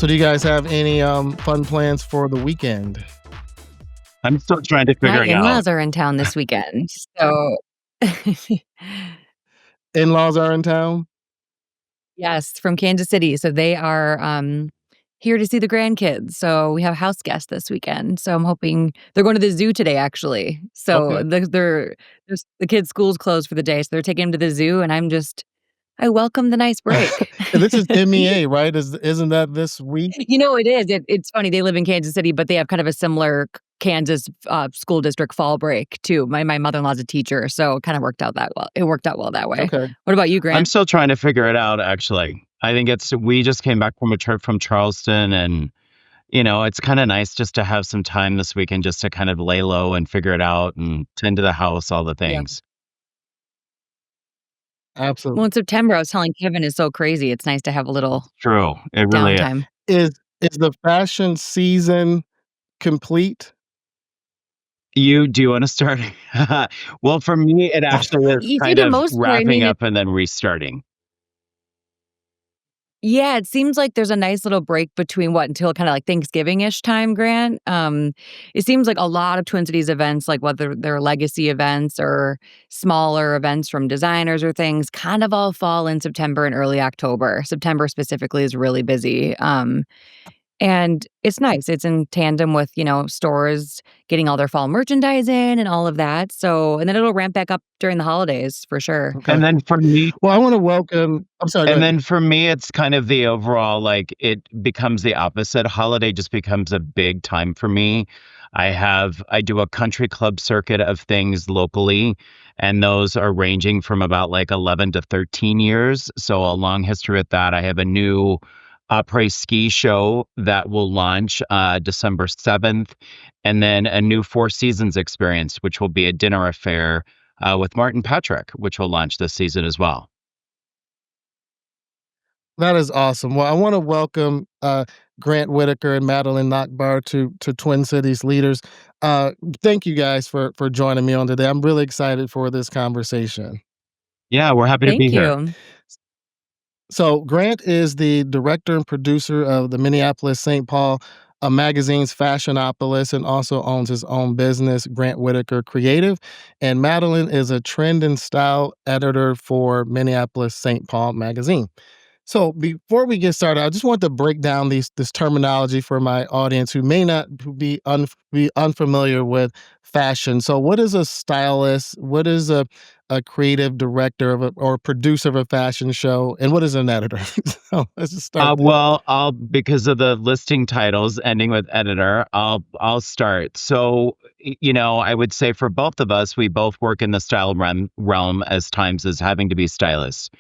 So do you guys have any fun plans for the weekend? I'm still trying to My figuring out. in-laws are in town this weekend, so In-laws are in town? yes, from Kansas City, so they are, here to see the grandkids, so we have house guests this weekend, so I'm hoping they're going to the zoo today, actually. So Okay. the kids' school's closed for the day, so they're taking 'em to the zoo, and I welcome the nice break. And this is MEA, right? Isn't that this week? It is. It's funny, they live in Kansas City, but they have kind of a similar Kansas, school district fall break too. My mother-in-law's a teacher, so it kinda worked out that well. It worked out well that way. Okay. What about you, I'm Grant? still trying to figure it out, actually. I think we just came back from a trip from Charleston, and, it's kind of nice just to have some time this weekend just to kind of lay low and figure it out and tend to the house, all the Yeah. things. Well, Absolutely. in September, I was telling Kevin is so crazy, it's nice to have a little True. It really is. downtime. Is the fashion season complete? Do you want to start? Well, for me, it actually is You for kind the of most part, I wrapping mean, up and then restarting. yeah, it seems like there's a nice little break between until kinda like Thanksgiving-ish time, Grant. It seems like a lot of Twin Cities events, like whether they're legacy events or smaller events from designers or things, kind of all fall in September and early October. September specifically is really busy, and it's nice. It's in tandem with, stores getting all their fall merchandise in and all of that, and then it'll ramp back up during the holidays for sure. Okay. And then for me, Well, I wanna welcome I'm sorry, go And ahead. then for me, it's kind of the overall, like, it becomes the opposite. Holiday just becomes a big time for me. I do a country club circuit of things locally, and those are ranging from about like 11 to 13 years. So a long history with that. I have a new après ski show that will launch December 7th, and then a new Four Seasons experience, which will be a dinner affair with Martin Patrick, which will launch this season as well. That is awesome. Well, I wanna welcome, Grant Whittaker and Madeline Nachbar to Twin Cities Leaders. Uh, Thank you guys for joining me on today. I'm really excited for this conversation. Yeah, we're happy to be Thank here. you. So Grant is the director and producer of the Minneapolis St. Paul, a magazine's Fashionopolis, and also owns his own business, Grant Whittaker Creative. And Madeline is a trend and style editor for Minneapolis St. Paul magazine. So before we get started, I just want to break down this terminology for my audience who may not be unfamiliar with fashion. So what is a stylist? What is a creative director or producer of a fashion show? And what is an editor? So let's just start there. Well, I'll because of the listing titles ending with editor, I'll start. So, I would say for both of us, we both work in the style realm as times as having to be stylists.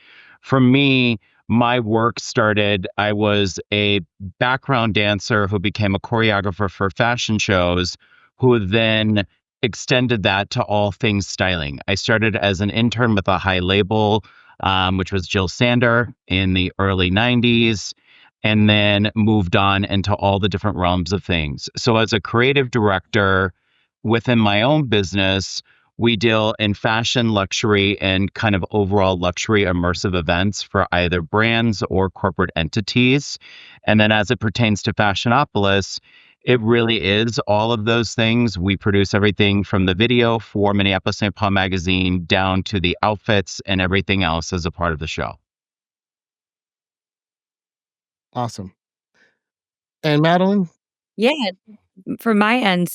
For me, my work started, I was a background dancer who became a choreographer for fashion shows, who then extended that to all things styling. I started as an intern with a high label, which was Jill Sander in the early 90s, and then moved on into all the different realms of things. So, as a creative director within my own business, we deal in fashion, luxury, and kind of overall luxury immersive events for either brands or corporate entities. And then as it pertains to Fashionopolis, it really is all of those things. We produce everything from the video for Minneapolis St. Paul magazine down to the outfits and everything else as a part of the show. Awesome. And Madeline? Yeah, from my end,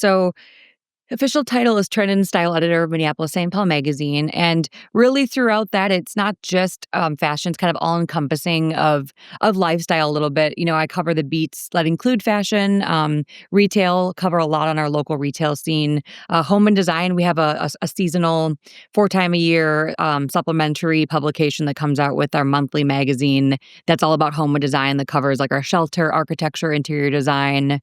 official title is Trend and Style Editor of Minneapolis St. Paul Magazine, and really throughout that, it's not just fashion; it's kind of all encompassing of lifestyle a little bit. I cover the beats that include fashion, retail, cover a lot on our local retail scene, home and design. We have a seasonal, 4 time a year supplementary publication that comes out with our monthly magazine that's all about home and design. That covers like our shelter, architecture, interior design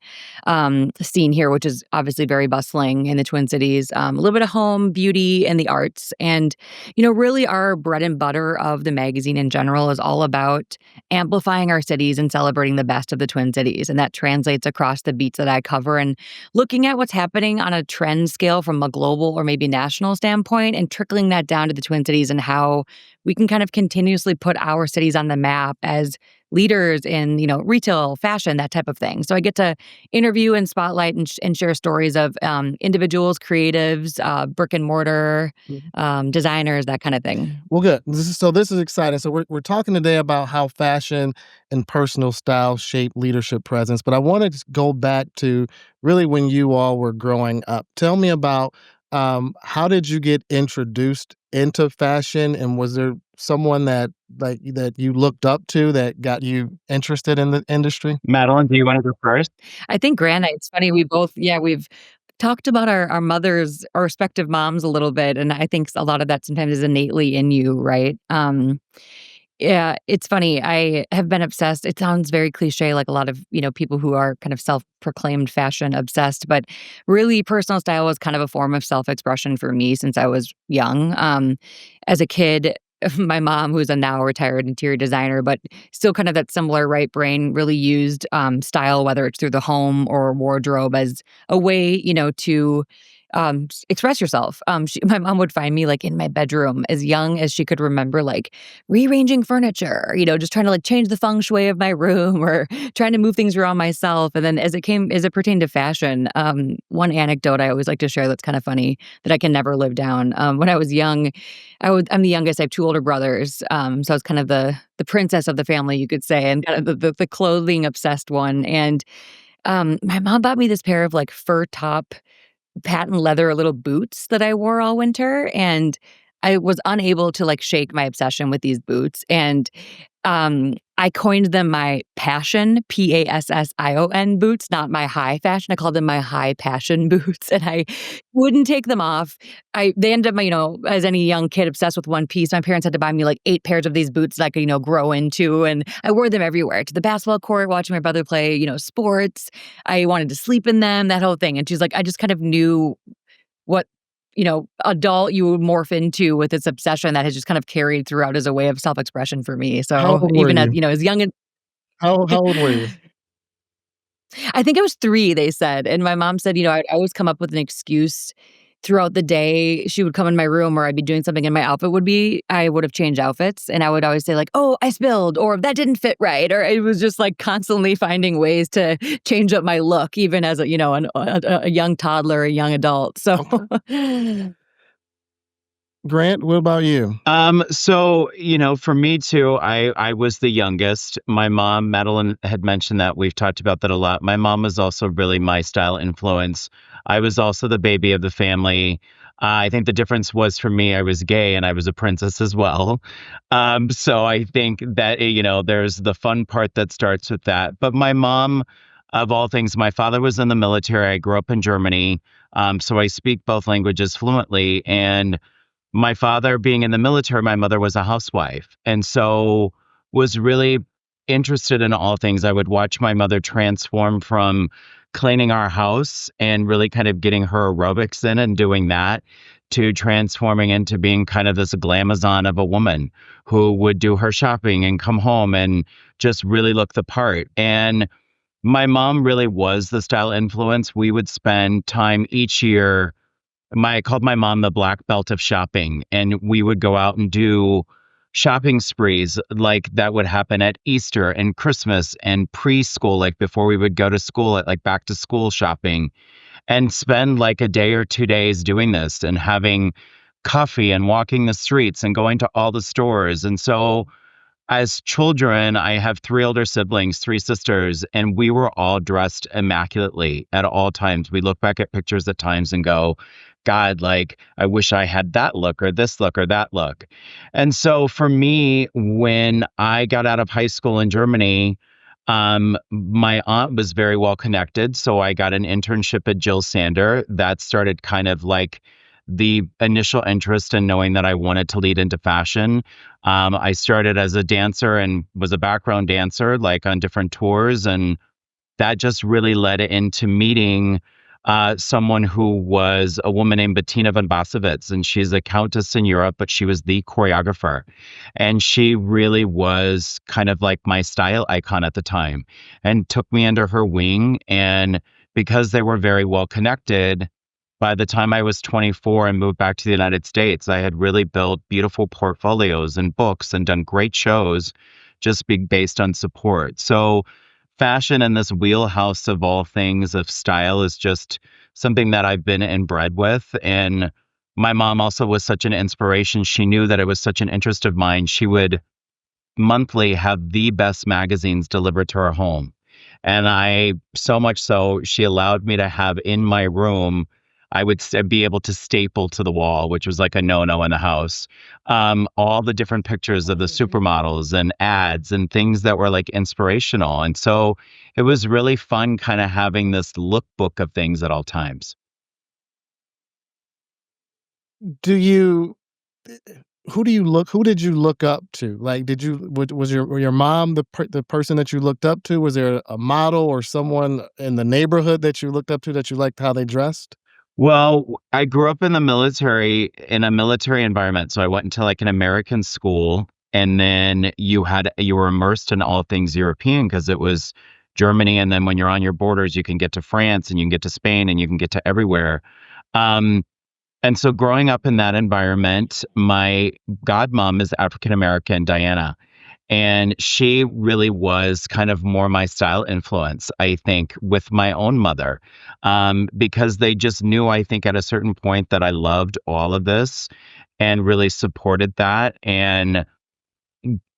scene here, which is obviously very bustling in the Twin Cities. A little bit of home, beauty, and the arts. And, really our bread and butter of the magazine in general is all about amplifying our cities and celebrating the best of the Twin Cities. And that translates across the beats that I cover and looking at what's happening on a trend scale from a global or maybe national standpoint and trickling that down to the Twin Cities and how we can kind of continuously put our cities on the map as leaders in, retail, fashion, that type of thing. So I get to interview and spotlight and share stories of individuals, creatives, brick and mortar, designers, that kind of thing. Well, good. This is exciting. So we're talking today about how fashion and personal style shape leadership presence. But I want to go back to really when you all were growing up. Tell me about how did you get introduced into fashion, and was there someone that you looked up to that got you interested in the industry? Madeline, do you want to go first? I think Grant, it's funny, we've talked about our mothers, our respective moms a little bit, and I think a lot of that sometimes is innately in you, right? Yeah, it's funny. I have been obsessed. It sounds very cliche, like a lot of, people who are kind of self-proclaimed fashion obsessed, but really personal style was kind of a form of self-expression for me since I was young. As a kid, my mom, who's a now retired interior designer, but still kind of that similar right brain, really used style, whether it's through the home or wardrobe, as a way, to express yourself. My mom would find me like in my bedroom as young as she could remember, like rearranging furniture, just trying to like change the feng shui of my room or trying to move things around myself. And then as it pertained to fashion, one anecdote I always like to share that's kind of funny that I can never live down. When I was young, I'm the youngest. I have two older brothers, so I was kind of the princess of the family, you could say, and kind of the clothing obsessed one. And my mom bought me this pair of like fur top patent leather little boots that I wore all winter, and I was unable to, like, shake my obsession with these boots, and, I coined them my passion, Passion boots, not my high fashion. I called them my high passion boots, and I wouldn't take them off. They ended up, as any young kid obsessed with one piece, my parents had to buy me, like, 8 pairs of these boots that I could, grow into, and I wore them everywhere, to the basketball court, watching my brother play, sports. I wanted to sleep in them, that whole thing, and she's like, I just kind of knew what, adult you would morph into with this obsession that has just kind of carried throughout as a way of self-expression for me. How So old were even as, you? as young as How old were you? I think I was 3, they said, and my mom said, I'd always come up with an excuse throughout the day. She would come in my room or I'd be doing something and my outfit would be I would have changed outfits, and I would always say like, "Oh, I spilled," or "That didn't fit right," or it was just like constantly finding ways to change up my look even as a young toddler, a young adult. So Grant, what about you? For me too, I was the youngest. My mom, Madeline had mentioned that. We've talked about that a lot. My mom was also really my style influence. I was also the baby of the family. I think the difference was for me, I was gay and I was a princess as well. So I think that, there's the fun part that starts with that. But my mom, of all things, my father was in the military. I grew up in Germany. So I speak both languages fluently. And my father being in the military, my mother was a housewife, and so was really interested in all things. I would watch my mother transform from cleaning our house and really kind of getting her aerobics in and doing that to transforming into being kind of this glamazon of a woman who would do her shopping and come home and just really look the part. And my mom really was the style influence. We would spend time each year. I called my mom the black belt of shopping, and we would go out and do shopping sprees like that would happen at Easter and Christmas and preschool, like before we would go to school, at like back to school shopping, and spend like a day or 2 days doing this and having coffee and walking the streets and going to all the stores. And so as children, I have 3 older siblings, 3 sisters, and we were all dressed immaculately at all times. We look back at pictures at times and go, God, like, I wish I had that look or this look or that look. And so for me, when I got out of high school in Germany, my aunt was very well connected. So I got an internship at Jill Sander. That started kind of like the initial interest in knowing that I wanted to lead into fashion. I started as a dancer and was a background dancer, like on different tours. And that just really led into meeting someone who was a woman named Bettina von Basowitz. And she's a countess in Europe, but she was the choreographer. And she really was kind of like my style icon at the time and took me under her wing. And because they were very well connected, by the time I was 24 and moved back to the United States, I had really built beautiful portfolios and books and done great shows just be based on support. So fashion and this wheelhouse of all things of style is just something that I've been inbred with. And my mom also was such an inspiration. She knew that it was such an interest of mine. She would monthly have the best magazines delivered to her home. And I, so much so, she allowed me to have in my room, I would be able to staple to the wall, which was like a no-no in the house, all the different pictures of the supermodels and ads and things that were like inspirational. And so it was really fun kind of having this lookbook of things at all times. Do you who did you look up to? Like, was your mom the person that you looked up to? Was there a model or someone in the neighborhood that you looked up to that you liked how they dressed? Well, I grew up in the military, in a military environment. So I went into like an American school, and then you were immersed in all things European because it was Germany. And then when you're on your borders, you can get to France and you can get to Spain and you can get to everywhere. Um, and so growing up in that environment, my godmom is African American, Diana. And she really was kind of more my style influence, I think, with my own mother, because they just knew, I think, at a certain point that I loved all of this and really supported that. And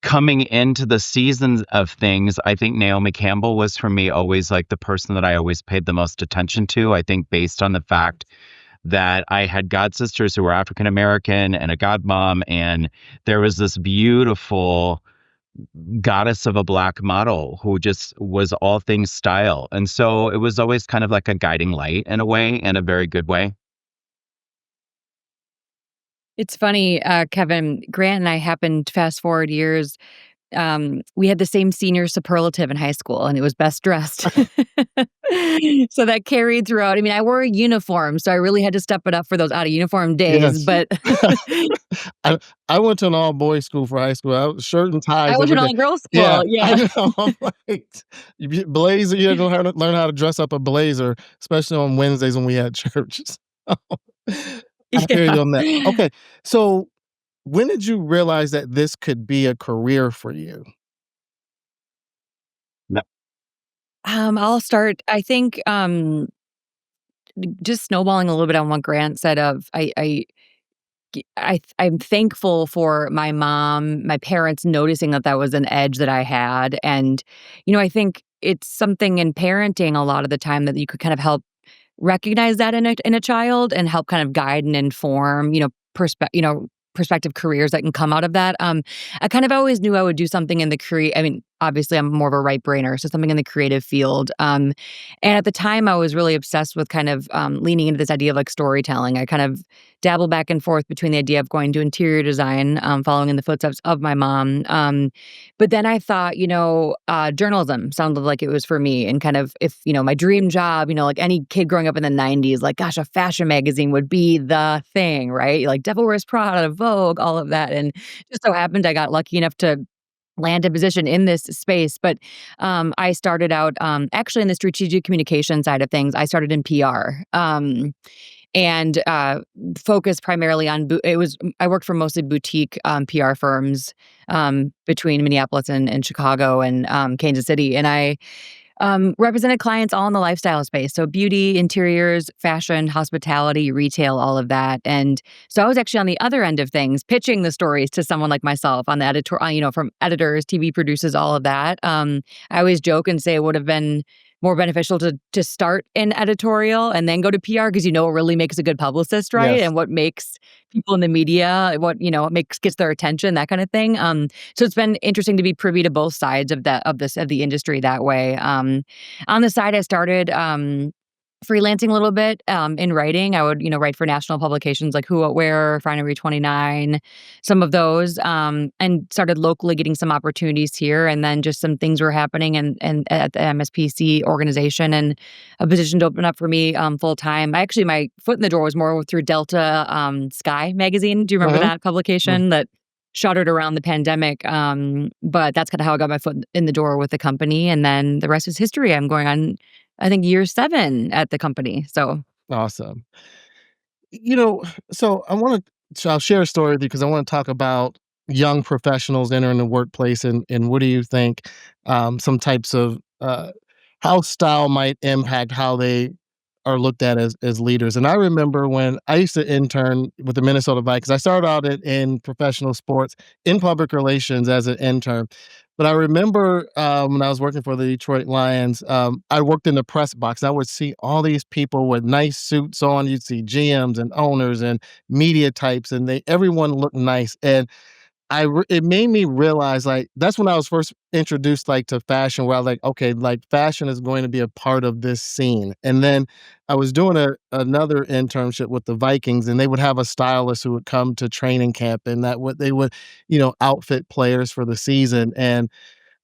coming into the seasons of things, I think Naomi Campbell was for me always like the person that I always paid the most attention to. I think based on the fact that I had god sisters who were African American and a godmom, and there was this beautiful goddess of a black model who just was all things style. And so it was always kind of like a guiding light in a way, in a very good way. It's funny, Kevin, Grant and I happened to fast forward years. We had the same senior superlative in high school, and it was best dressed. So that carried throughout. I mean, I wore a uniform, so I really had to step it up for those out of uniform days, Yes. but I I went to an all-boys school for high school. I was shirt and I ties went to every an day. all-girls Yeah, school, I yeah. know. I'm like, blazer, you had to learn how to dress up a blazer, especially on Wednesdays when we had church. I hear Yeah. you on that. Okay, so when did you realize that this could be a career for you? No. I'll start I think, just snowballing a little bit on what Grant said of I'm thankful for my mom, my parents noticing that that was an edge that I had, and, I think it's something in parenting a lot of the time that you could kind of help recognize that in a child and help kind of guide and inform, prospective careers that can come out of that. I kind of always knew I would do something in the I mean, obviously, I'm more of a right brainer, so something in the creative field. And at the time, I was really obsessed with kind of leaning into this idea of like storytelling. I kind of dabble back and forth between the idea of going to interior design, following in the footsteps of my mom. But then I thought, journalism sounded like it was for me. And kind of if, my dream job, like any kid growing up in the 90s, like, gosh, a fashion magazine would be the thing, right? Like Devil Wears Prada, Vogue, all of that. And just so happened I got lucky enough to land a position in this space. But I started out actually in the strategic communication side of things. I started in PR. And focused primarily on I worked for mostly boutique PR firms between Minneapolis and Chicago and Kansas City, and I represented clients all in the lifestyle space, so beauty, interiors, fashion, hospitality, retail, all of that. And so I was actually on the other end of things, pitching the stories to someone like myself on the editor, from editors, TV producers, all of that. I always joke and say it would have been more beneficial to start in editorial and then go to PR because what really makes a good publicist, right? Yes. And what makes people in the media, what gets their attention, that kind of thing. So it's been interesting to be privy to both sides of the industry that way. On the side, I started freelancing a little bit in writing. I would, write for national publications like Who, What, Where, Refinery 29, some of those, and started locally getting some opportunities here. And then just some things were happening and at the MSPC organization, and a position to open up for me full time. My foot in the door was more through Delta Sky magazine. Do you remember Mhm. that publication that shuttered around the pandemic? But that's kind of how I got my foot in the door with the company. And then the rest is history. I'm going on, I think, year 7 at the company, so Awesome. You know, so I'll share a story because I wanna talk about young professionals entering the workplace, and what do you think some types of how style might impact how they are looked at as leaders? And I remember when I used to intern with the Minnesota Vikings. I started out in professional sports in public relations as an intern. But I remember when I was working for the Detroit Lions, I worked in the press box. I would see all these people with nice suits on. You'd see GMs and owners and media types, and everyone looked nice. And it made me realize, like, that's when I was first introduced, like, to fashion, where I was like, "Okay, like, fashion is going to be a part of this scene." And then I was doing another internship with the Vikings, and they would have a stylist who would come to training camp, and that would they would, outfit players for the season. And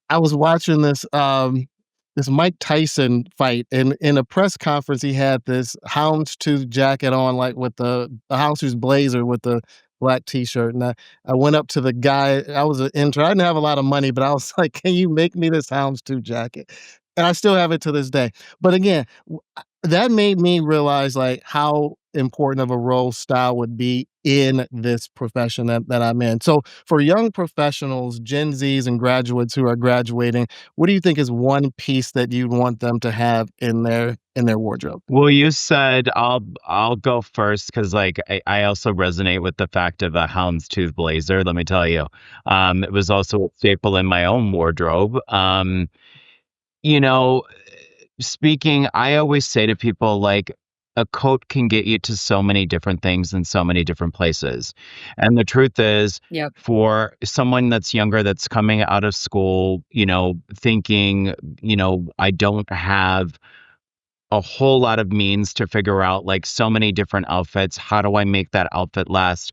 I was watching this Mike Tyson fight, and in a press conference, he had this houndstooth jacket on, like, with the houndstooth blazer with the black T-shirt, and I went up to the guy. I was an intern. I didn't have a lot of money, but I was like, "Can you make me this houndstooth jacket?" And I still have it to this day. But again, that made me realize, like, how important of a role style would be in this profession that I'm in. So, for young professionals, Gen Zs and graduates who are graduating, what do you think is one piece that you'd want them to have in their wardrobe? Well, you said I'll go first because like I also resonate with the fact of a houndstooth blazer. Let me tell you, it was also a staple in my own wardrobe. You know, speaking, I always say to people, like, a coat can get you to so many different things in so many different places. And the truth is, Yep. for someone that's younger, that's coming out of school, thinking, I don't have a whole lot of means to figure out like so many different outfits. How do I make that outfit last?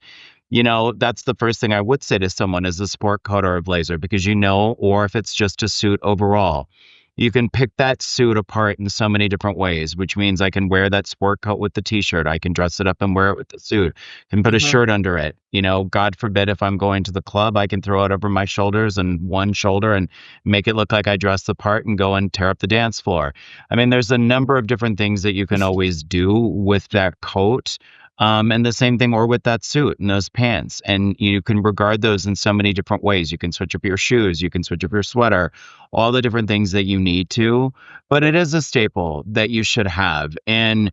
That's the first thing I would say to someone is a sport coat or a blazer because or if it's just a suit overall, you can pick that suit apart in so many different ways, which means I can wear that sport coat with the t-shirt. I can dress it up and wear it with the suit. Can put a Uh-huh. shirt under it. God forbid if I'm going to the club, I can throw it over my shoulders and one shoulder and make it look like I dress the part and go and tear up the dance floor. I mean, there's a number of different things that you can always do with that coat. And the same thing, or with that suit and those pants. And you can regard those in so many different ways. You can switch up your shoes, you can switch up your sweater, all the different things that you need to. But it is a staple that you should have. And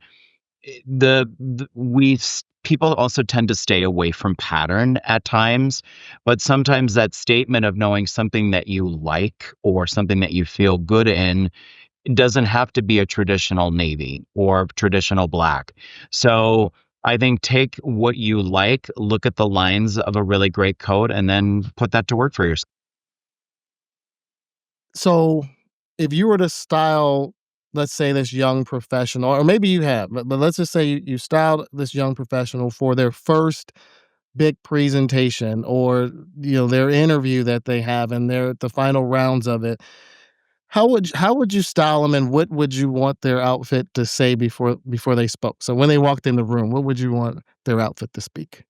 people also tend to stay away from pattern at times, but sometimes that statement of knowing something that you like or something that you feel good in it doesn't have to be a traditional navy or traditional black. So I think take what you like, look at the lines of a really great coat, and then put that to work for yourself. So, if you were to style, let's say, this young professional, or maybe you have, but let's just say you styled this young professional for their first big presentation, or their interview that they have, and they're at the final rounds of it. How would you style them, and what would you want their outfit to say before they spoke? So when they walked in the room, what would you want their outfit to speak?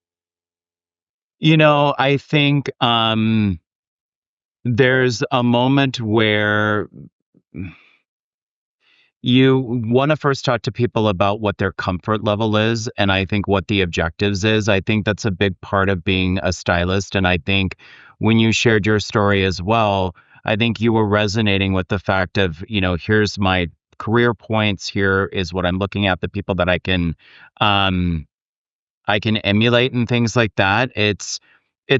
I think there's a moment where you want to first talk to people about what their comfort level is, and I think what the objectives is. I think that's a big part of being a stylist. And I think when you shared your story as well, I think you were resonating with the fact of, here's my career points, here is what I'm looking at, the people that um, I can emulate and things like that. It's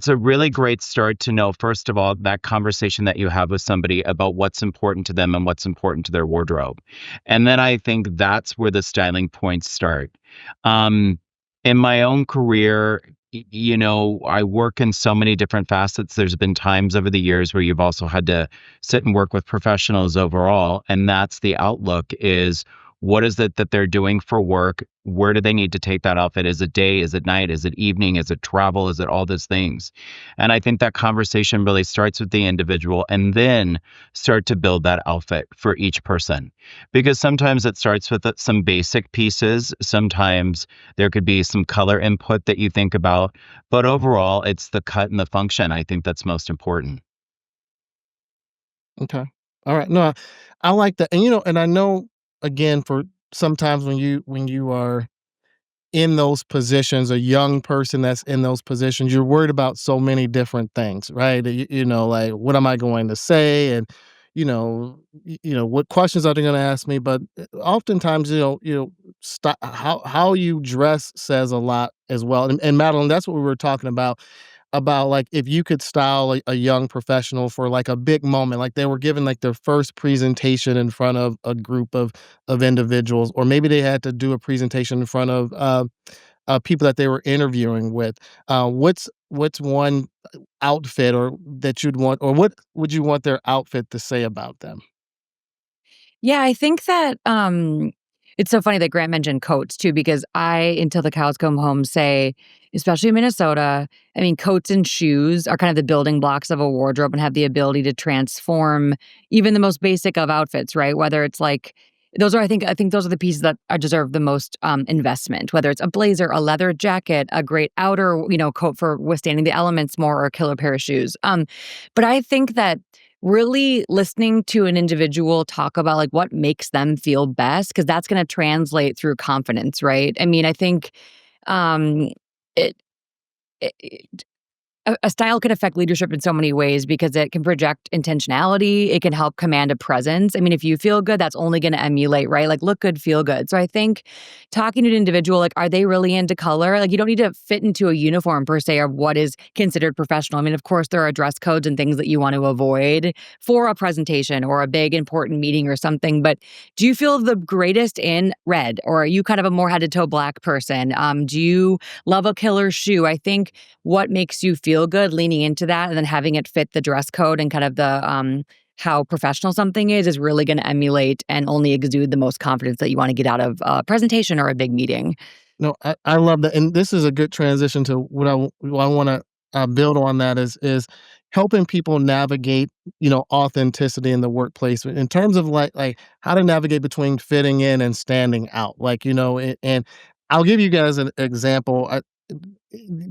a really great start to know, first of all, that conversation that you have with somebody about what's important to them and what's important to their wardrobe. And then I think that's where the styling points start. Um, in my own career, I work in so many different facets. There's been times over the years where you've also had to sit and work with professionals overall. And that's the outlook is what is it that they're doing for work? Where do they need to take that outfit? Is it day? Is it night? Is it evening? Is it travel? Is it all those things? And I think that conversation really starts with the individual and then start to build that outfit for each person. Because sometimes it starts with some basic pieces. Sometimes there could be some color input that you think about. But overall, it's the cut and the function. I think that's most important. Okay. All right. No, I like that. And I know, again, for sometimes when you are in those positions, a young person that's in those positions, you're worried about so many different things, right? Like, what am I going to say? And, what questions are they going to ask me? But oftentimes, how you dress says a lot as well. And Madeline, that's what we were talking about like if you could style a young professional for like a big moment, like they were given like their first presentation in front of a group of individuals, or maybe they had to do a presentation in front of people that they were interviewing with. What's one outfit or that you'd want, or what would you want their outfit to say about them? Yeah, I think that, it's so funny that Grant mentioned coats too, because I, until the cows come home, say, especially in Minnesota, I mean, coats and shoes are kind of the building blocks of a wardrobe and have the ability to transform even the most basic of outfits, right? Whether it's like those are I think those are the pieces that deserve the most, investment, whether it's a blazer, a leather jacket, a great outer, coat for withstanding the elements more, or a killer pair of shoes. But I think that really listening to an individual talk about like what makes them feel best, because that's going to translate through confidence, right? I mean, I think um it, it a style can affect leadership in so many ways because it can project intentionality. It can help command a presence. I mean, if you feel good, that's only going to emulate, right? Like, look good, feel good. So I think talking to an individual, like, are they really into color? Like, you don't need to fit into a uniform per se of what is considered professional. I mean, of course, there are dress codes and things that you want to avoid for a presentation or a big important meeting or something. But do you feel the greatest in red, or are you kind of a more head to toe black person? Do you love a killer shoe? I think what makes you feel good, leaning into that and then having it fit the dress code and kind of the how professional something is really going to emulate and only exude the most confidence that you want to get out of a presentation or a big meeting. No, I love that, and this is a good transition to what I wanna, build on that is helping people navigate, authenticity in the workplace in terms of, like, how to navigate between fitting in and standing out, like, and I'll give you guys an example.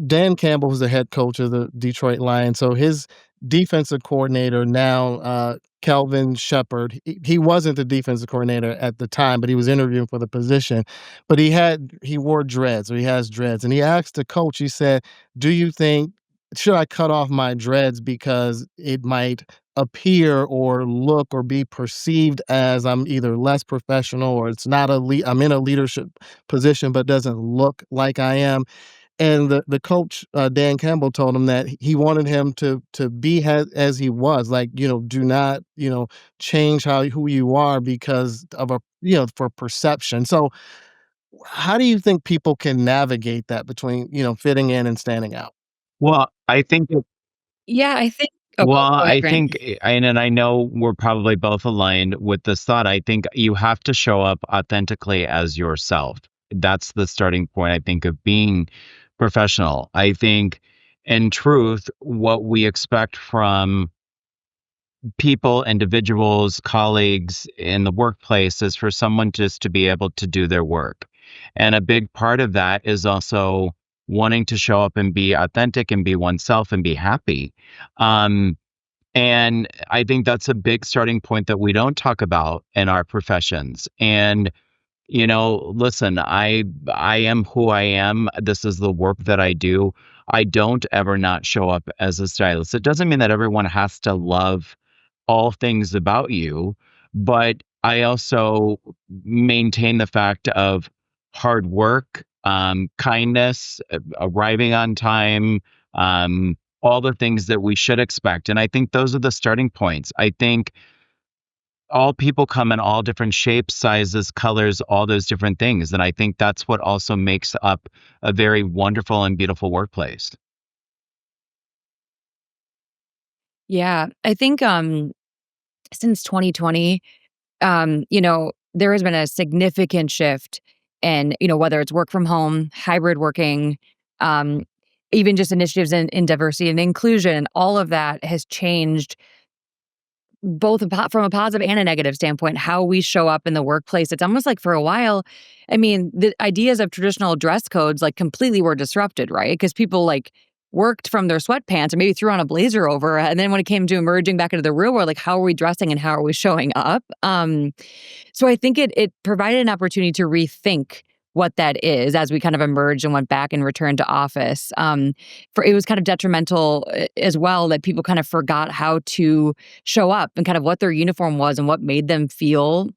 Dan Campbell was the head coach of the Detroit Lions, so his defensive coordinator now, Kelvin Shepard, he wasn't the defensive coordinator at the time, but he was interviewing for the position. But he wore dreads, or he has dreads, and he asked the coach, he said, "Do you think should I cut off my dreads because it might appear or look or be perceived as I'm either less professional, or it's not I'm in a leadership position but doesn't look like I am?" And the coach, Dan Campbell, told him that he wanted him to be as he was, like, do not, change who you are because of for perception. So, how do you think people can navigate that between, fitting in and standing out? Well, I think Yeah, I think oh, Well, go ahead, I Grant. think, and I know we're probably both aligned with this thought. I think you have to show up authentically as yourself. That's the starting point, I think, of being professional. I think, in truth, what we expect from people, individuals, colleagues in the workplace is for someone just to be able to do their work. And a big part of that is also wanting to show up and be authentic and be oneself and be happy. Um, and I think that's a big starting point that we don't talk about in our professions. And listen, I am who I am. This is the work that I do. I don't ever not show up as a stylist. It doesn't mean that everyone has to love all things about you, but I also maintain the fact of hard work, kindness, arriving on time, all the things that we should expect. And I think those are the starting points. I think all people come in all different shapes, sizes, colors, all those different things. And I think that's what also makes up a very wonderful and beautiful workplace. Yeah, I think since 2020, there has been a significant shift in, whether it's work from home, hybrid working, um, even just initiatives in diversity and inclusion. All of that has changed both from a positive and a negative standpoint, how we show up in the workplace. It's almost like for a while, I mean, the ideas of traditional dress codes like completely were disrupted, right? Because people like worked from their sweatpants or maybe threw on a blazer over. And then when it came to emerging back into the real world, like how are we dressing and how are we showing up? So I think it provided an opportunity to rethink what that is as we kind of emerged and went back and returned to office. For it was kind of detrimental as well that people kind of forgot how to show up and kind of what their uniform was and what made them feel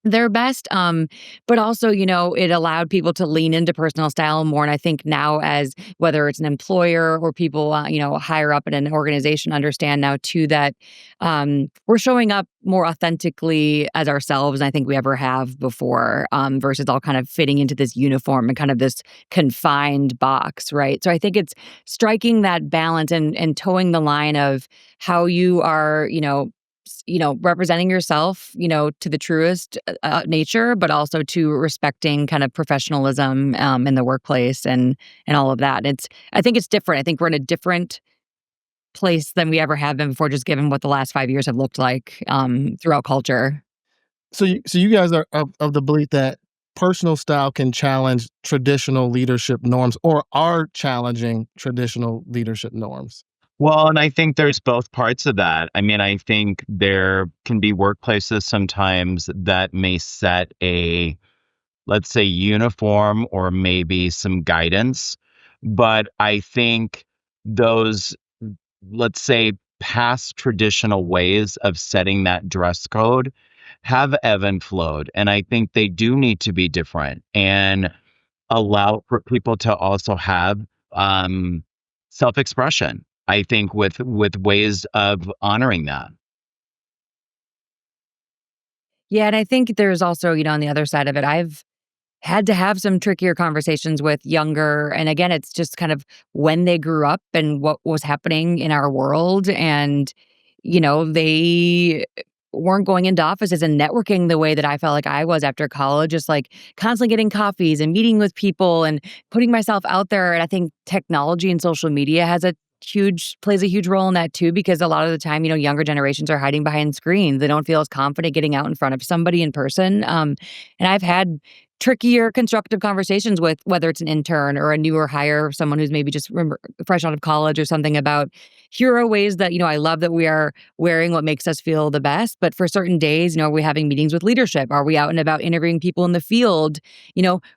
their best. But also, it allowed people to lean into personal style more. And I think now, as whether it's an employer or people, higher up in an organization, understand now too that we're showing up more authentically as ourselves than I think we ever have before, versus all kind of fitting into this uniform and kind of this confined box, right? So I think it's striking that balance and towing the line of how you are, representing yourself, to the truest nature, but also to respecting kind of professionalism in the workplace and all of that. I think it's different. I think we're in a different place than we ever have been before, just given what the last 5 years have looked like throughout culture. So you guys are of the belief that personal style can challenge traditional leadership norms or are challenging traditional leadership norms. Well, and I think there's both parts of that. I mean, I think there can be workplaces sometimes that may set a, let's say, uniform or maybe some guidance. But I think those, let's say, past traditional ways of setting that dress code have ebb and flowed. And I think they do need to be different and allow for people to also have self-expression. I think with ways of honoring that. Yeah, and I think there's also, on the other side of it, I've had to have some trickier conversations with younger, and again, it's just kind of when they grew up and what was happening in our world. And they weren't going into offices and networking the way that I felt like I was after college, just like constantly getting coffees and meeting with people and putting myself out there. And I think technology and social media plays a huge role in that too, because a lot of the time, younger generations are hiding behind screens. They don't feel as confident getting out in front of somebody in person. And I've had trickier constructive conversations with whether it's an intern or a newer hire, someone who's maybe just fresh out of college or something, about here are ways that, I love that we are wearing what makes us feel the best. But for certain days, are we having meetings with leadership? Are we out and about interviewing people in the field?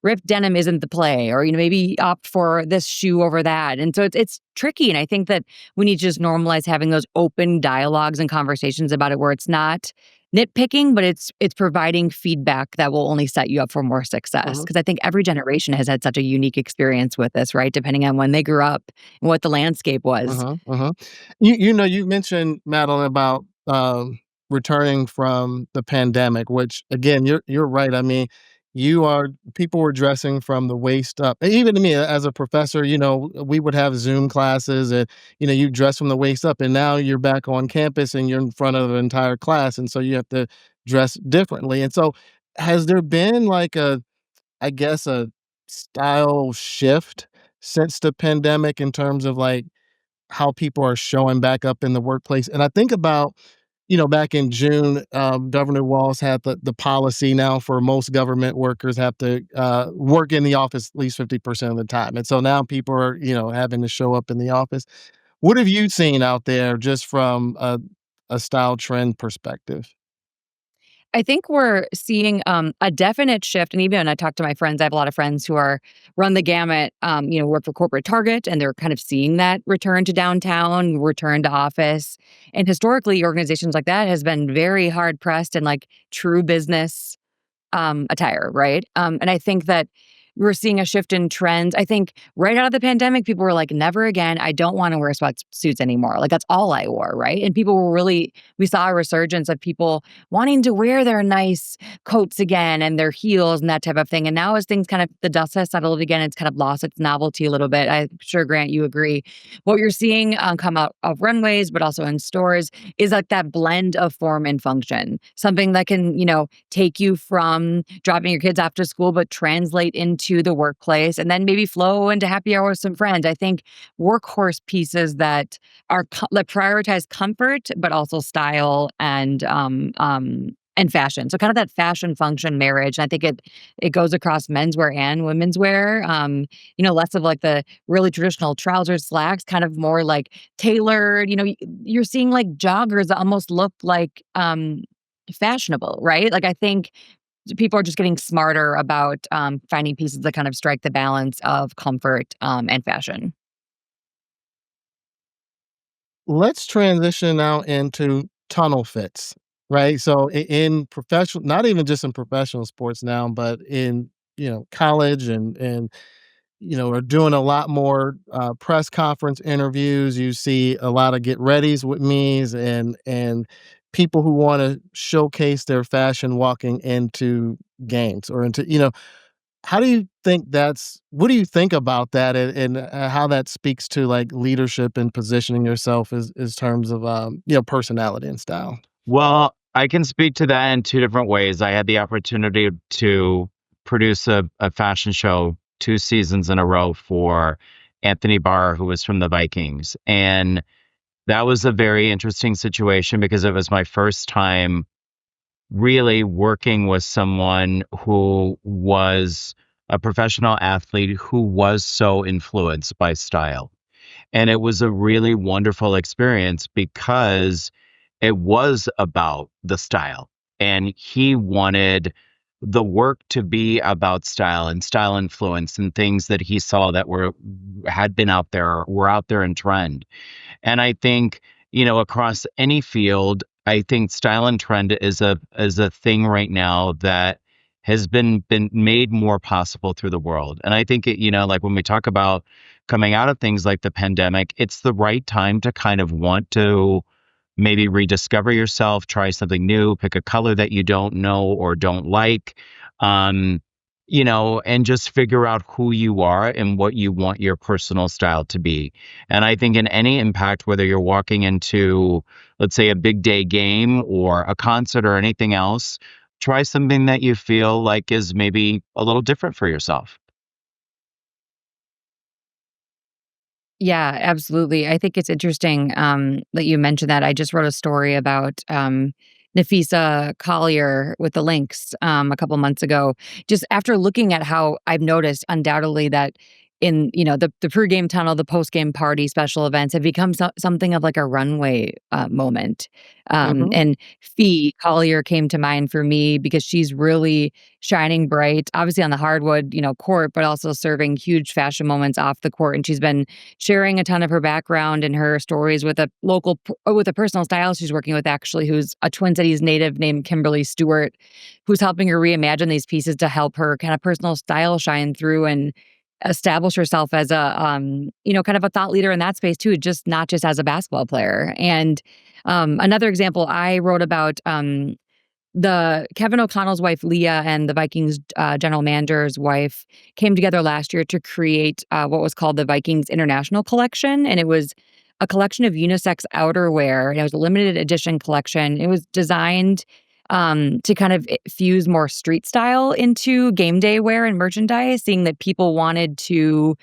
Ripped denim isn't the play, or, maybe opt for this shoe over that. And so it's tricky. And I think that we need to just normalize having those open dialogues and conversations about it, where it's not nitpicking, but it's providing feedback that will only set you up for more success. Mhm, Because I think every generation has had such a unique experience with this, right? Depending on when they grew up and what the landscape was. mhm. You mentioned, Madeline, about, returning from the pandemic, which again, you're right. I mean, people were dressing from the waist up. And even to me as a professor, we would have Zoom classes and, you dress from the waist up, and now you're back on campus and you're in front of an entire class, and so you have to dress differently. And so has there been like I guess, a style shift since the pandemic in terms of, like, how people are showing back up in the workplace? And I think about, back in June, Governor Walz had the policy now for most government workers have to, work in the office at least 50% of the time, and so now people are, having to show up in the office. What have you seen out there just from a style trend perspective? I think we're seeing a definite shift. And even when I talk to my friends, I have a lot of friends who are run the gamut, work for corporate Target, and they're kind of seeing that return to downtown, return to office. And historically, organizations like that has been very hard pressed in like true business attire, right? And I think that we're seeing a shift in trends. I think right out of the pandemic, people were like, never again. I don't want to wear sweatsuits anymore. Like that's all I wore, right? And people were we saw a resurgence of people wanting to wear their nice coats again and their heels and that type of thing. And now as things kind of, the dust has settled again, it's kind of lost its novelty a little bit. I'm sure, Grant, you agree. What you're seeing come out of runways, but also in stores is like that blend of form and function, something that can, take you from dropping your kids off to school, but translate into the workplace and then maybe flow into happy hour with some friends. I think workhorse pieces that prioritize comfort, but also style and fashion. So kind of that fashion function marriage. And I think it goes across menswear and women's wear. Less of like the really traditional trousers, slacks, kind of more like tailored. You're seeing like joggers that almost look like fashionable, right? Like I think people are just getting smarter about finding pieces that kind of strike the balance of comfort and fashion. Let's transition now into tunnel fits, right? So in professional, not even just in professional sports now, but in, college and are doing a lot more press conference interviews. You see a lot of get readies with me's and people who want to showcase their fashion walking into games or into, how do you think that's what do you think about that and how that speaks to, like, leadership and positioning yourself as terms of, personality and style? Well, I can speak to that in two different ways. I had the opportunity to produce a fashion show 2 seasons in a row for Anthony Barr, who was from the Vikings, and that was a very interesting situation because it was my first time really working with someone who was a professional athlete who was so influenced by style. And it was a really wonderful experience because it was about the style. And he wanted the work to be about style and style influence and things that he saw that had been out there, were out there in trend. And I think, across any field, I think style and trend is a thing right now that has been made more possible through the world. And I think like when we talk about coming out of things like the pandemic, it's the right time to kind of want to maybe rediscover yourself, try something new, pick a color that you don't know or don't like. Um, and just figure out who you are and what you want your personal style to be. And I think in any impact, whether you're walking into, let's say, a big day game or a concert or anything else, try something that you feel like is maybe a little different for yourself. Yeah, absolutely. I think it's interesting that you mentioned that. I just wrote a story about Nafisa Collier with the Lynx a couple months ago. Just after looking at how I've noticed undoubtedly that in the pregame tunnel, the postgame party, special events have become something of like a runway moment. Mhm. And Fee Collier came to mind for me because she's really shining bright, obviously on the hardwood, court, but also serving huge fashion moments off the court. And she's been sharing a ton of her background and her stories with with a personal stylist she's working with actually, who's a Twin Cities native named Kimberly Stewart, who's helping her reimagine these pieces to help her kind of personal style shine through and establish herself as a kind of a thought leader in that space too, just not just as a basketball player. And another example I wrote about the Kevin O'Connell's wife, Leah, and the Vikings general manager's wife came together last year to create what was called the Vikings International Collection. And it was a collection of unisex outerwear. And it was a limited edition collection. It was designed to kind of fuse more street style into game day wear and merchandise, seeing that people wanted to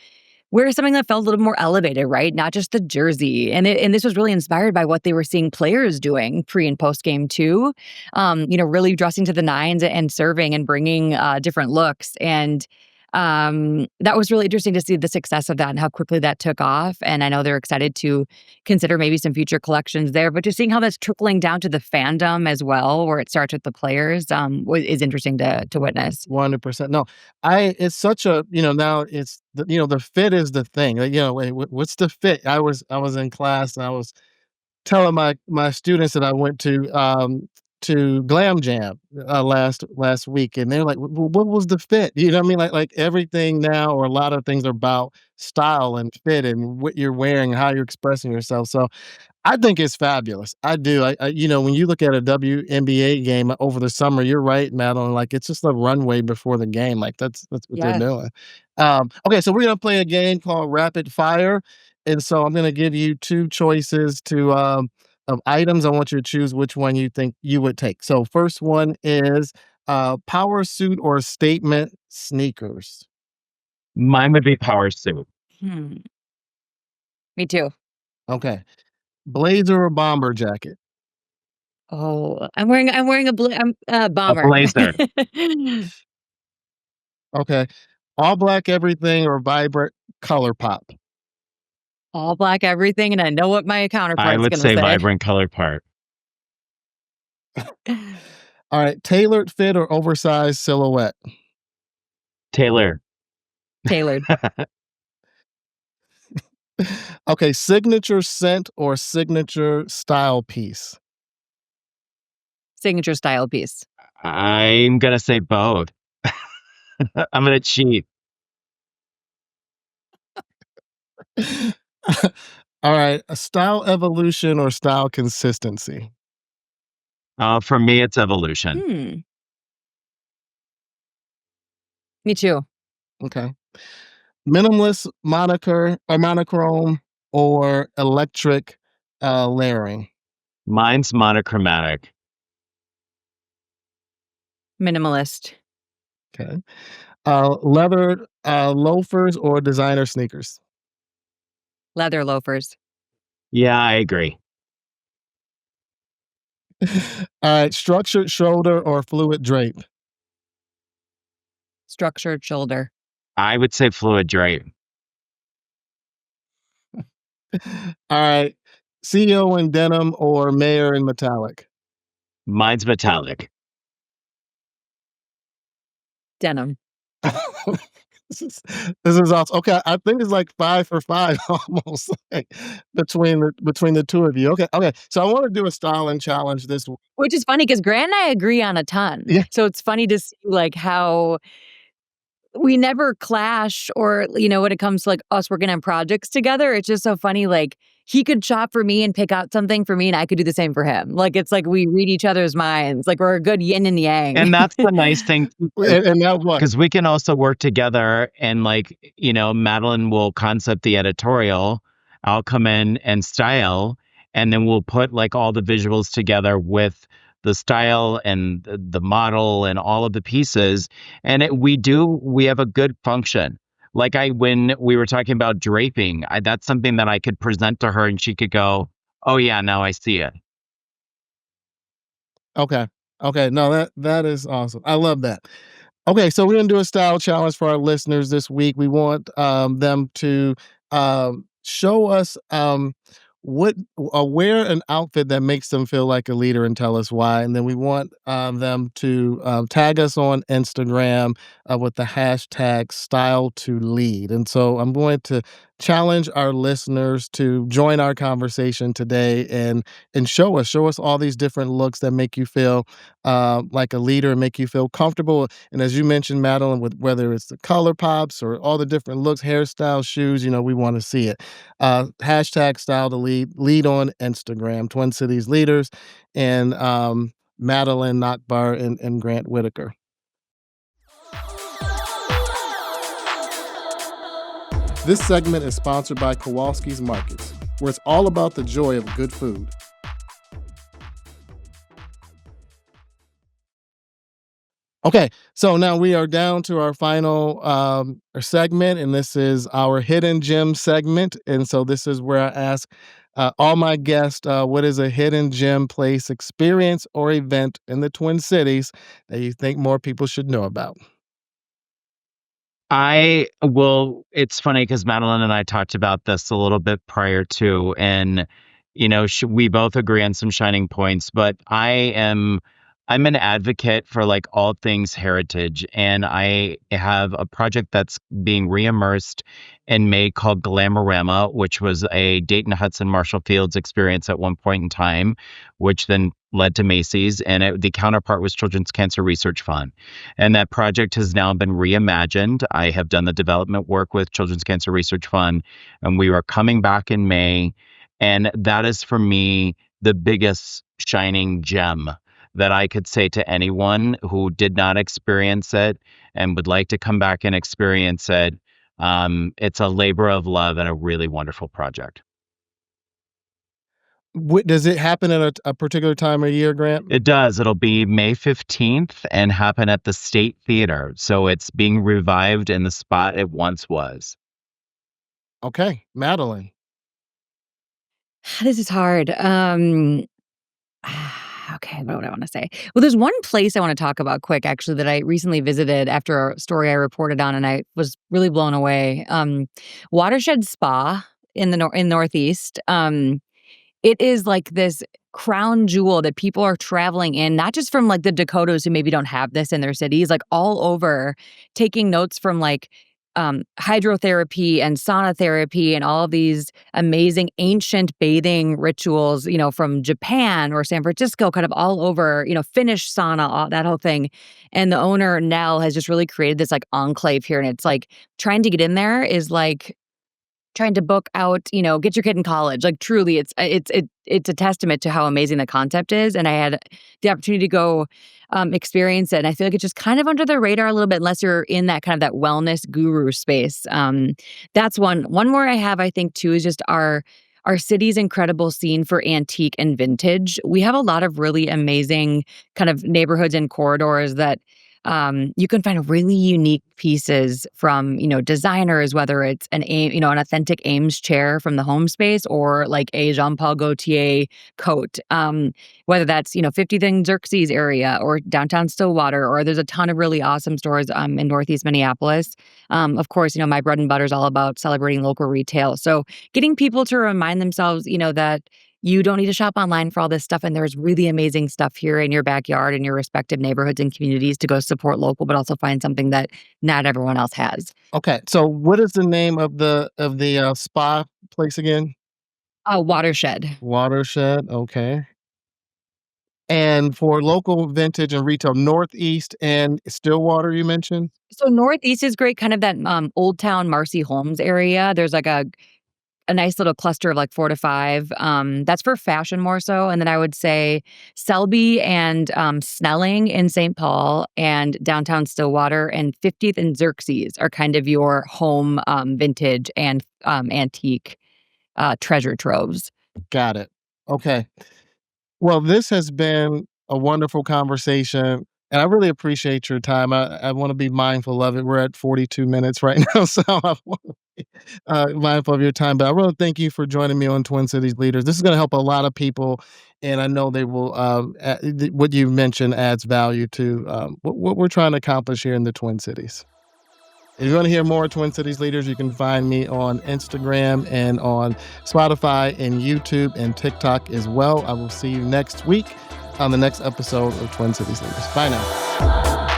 wear something that felt a little more elevated, right? Not just the jersey. And this was really inspired by what they were seeing players doing pre and post game too. Really dressing to the nines and serving and bringing different looks. And that was really interesting to see the success of that and how quickly that took off. And I know they're excited to consider maybe some future collections there. But just seeing how that's trickling down to the fandom as well, where it starts with the players, is interesting to witness. 100%. No, it's such a, now it's the fit is the thing. Like, wait, what's the fit? I was in class and I was telling my students that I went to Glam Jam last week, and they're like, What was the fit?" You know what I mean? Like everything now, or a lot of things are about style and fit and what you're wearing and how you're expressing yourself. So I think it's fabulous. I do. When you look at a WNBA game over the summer, you're right, Madeline. Like, it's just a runway before the game. Like, that's what they're Yeah. doing. Okay, so we're gonna play a game called Rapid Fire, and so I'm gonna give you two choices of items. I want you to choose which one you think you would take. So, first one is power suit or statement sneakers. Mine would be power suit. Hmm. Me too. Okay, blazer or bomber jacket. Oh, I'm A bomber. blazer. Okay, all black everything or vibrant color pop. All black everything, and I know what my I counterpart's would gonna say say. vibrant colored part. All right, tailored fit or oversized silhouette? Taylor. Tailored. Okay, signature scent or signature style piece? Signature style piece. I'm gonna say both. I'm gonna cheat. All right, a style evolution or style consistency? For me, it's evolution. Hmm. Me too. Okay. Minimalist moniker or monochrome or electric, layering? Mine's monochromatic. Minimalist. Okay. Leather, loafers or designer sneakers? Leather loafers. Yeah, I agree. Alright, structured shoulder or fluid drape? Structured shoulder. I would say fluid drape. Alright, CEO in denim or mayor in metallic? Mine's metallic. Denim. This is this is awesome. Okay, I think it's like 5 for 5 almost, like, between the 2 of you. Okay, so I wanna do a styling challenge this w Which is funny because Grant and I agree on a ton. Yeah, So it's funny to see like how we never clash or, when it comes to like us working on projects together. It's just so funny. Like he could shop for me and pick out something for me, and I could do the same for him. Like it's like we read each other's minds. Like we're a good yin and yang. And that's the nice thing too, and now what? because we can also work together and like, Madeline will concept the editorial. I'll come in and style, and then we'll put like all the visuals together with the style and the model and all of the pieces. And we have a good function. Like when we were talking about draping, that's something that I could present to her and she could go, "Oh yeah, now I see it." Okay. Okay, no, that is awesome. I love that. Okay, so we're gonna do a style challenge for our listeners this week. We want them to show us wear an outfit that makes them feel like a leader and tell us why. And then we want them to tag us on Instagram with the hashtag style to lead. And so I'm going to challenge our listeners to join our conversation today and show us all these different looks that make you feel like a leader and make you feel comfortable. And as you mentioned, Madeline, with whether it's the color pops or all the different looks, hairstyles, shoes, we want to see it. Hashtag style to lead on Instagram, Twin Cities Leaders, and Madeline Nachbar and Grant Whittaker. This segment is sponsored by Kowalski's Markets, where it's all about the joy of good food. Okay, so now we are down to our final segment, and this is our hidden gem segment. And so this is where I ask all my guests, what is a hidden gem place, experience, or event in the Twin Cities that you think more people should know about? It's funny because Madeline and I talked about this a little bit prior to, and, we both agree on some shining points, but I'm an advocate for like all things heritage, and I have a project that's being reimmersed in May called Glamorama, which was a Dayton Hudson Marshall Fields experience at one point in time, which then led to Macy's, and the counterpart was Children's Cancer Research Fund. And that project has now been reimagined. I have done the development work with Children's Cancer Research Fund, and we are coming back in May. And that is for me the biggest shining gem that I could say to anyone who did not experience it and would like to come back and experience it. It's a labor of love and a really wonderful project. Does it happen at a particular time of year, Grant? It does. It'll be May 15th and happen at the State Theater. So it's being revived in the spot it once was. Okay, Madeline. This is hard. Okay, what do I want to say? Well, there's one place I want to talk about quick, actually, that I recently visited after a story I reported on, and I was really blown away. Watershed Spa in the Northeast. It is like this crown jewel that people are traveling in, not just from like the Dakotas who maybe don't have this in their cities, like all over, taking notes from like hydrotherapy and sauna therapy and all of these amazing ancient bathing rituals, from Japan or San Francisco, kind of all over, Finnish sauna, all, that whole thing. And the owner, Nell, has just really created this like enclave here. And it's like trying to get in there is like trying to book out, get your kid in college. Like truly, it's a testament to how amazing the concept is. And I had the opportunity to go experience it. And I feel like it's just kind of under the radar a little bit, unless you're in that kind of that wellness guru space. That's one. One more I have, I think, too, is just our city's incredible scene for antique and vintage. We have a lot of really amazing kind of neighborhoods and corridors that you can find really unique pieces from, designers, whether it's an authentic Ames chair from the home space or like a Jean-Paul Gaultier coat. Whether that's, 50th and Xerxes area or downtown Stillwater, or there's a ton of really awesome stores in Northeast Minneapolis. Of course, my bread and butter is all about celebrating local retail. So getting people to remind themselves, that you don't need to shop online for all this stuff. And there's really amazing stuff here in your backyard in your respective neighborhoods and communities to go support local, but also find something that not everyone else has. Okay, so what is the name of the spa place again? Watershed. Watershed, okay. And for local vintage and retail, Northeast and Stillwater, you mentioned? So Northeast is great, kind of that Old Town Marcy Holmes area. There's like a nice little cluster of like 4 to 5. That's for fashion more so. And then I would say Selby and Snelling in St. Paul and downtown Stillwater and 50th and Xerxes are kind of your home vintage and antique treasure troves. Got it. Okay. Well, this has been a wonderful conversation, and I really appreciate your time. I want to be mindful of it. We're at 42 minutes right now, so I want to be mindful of your time. But I really thank you for joining me on Twin Cities Leaders. This is going to help a lot of people, and I know they will. What you mentioned adds value to what we're trying to accomplish here in the Twin Cities. If you want to hear more Twin Cities Leaders, you can find me on Instagram and on Spotify and YouTube and TikTok as well. I will see you next week on the next episode of Twin Cities Leaders. Bye now.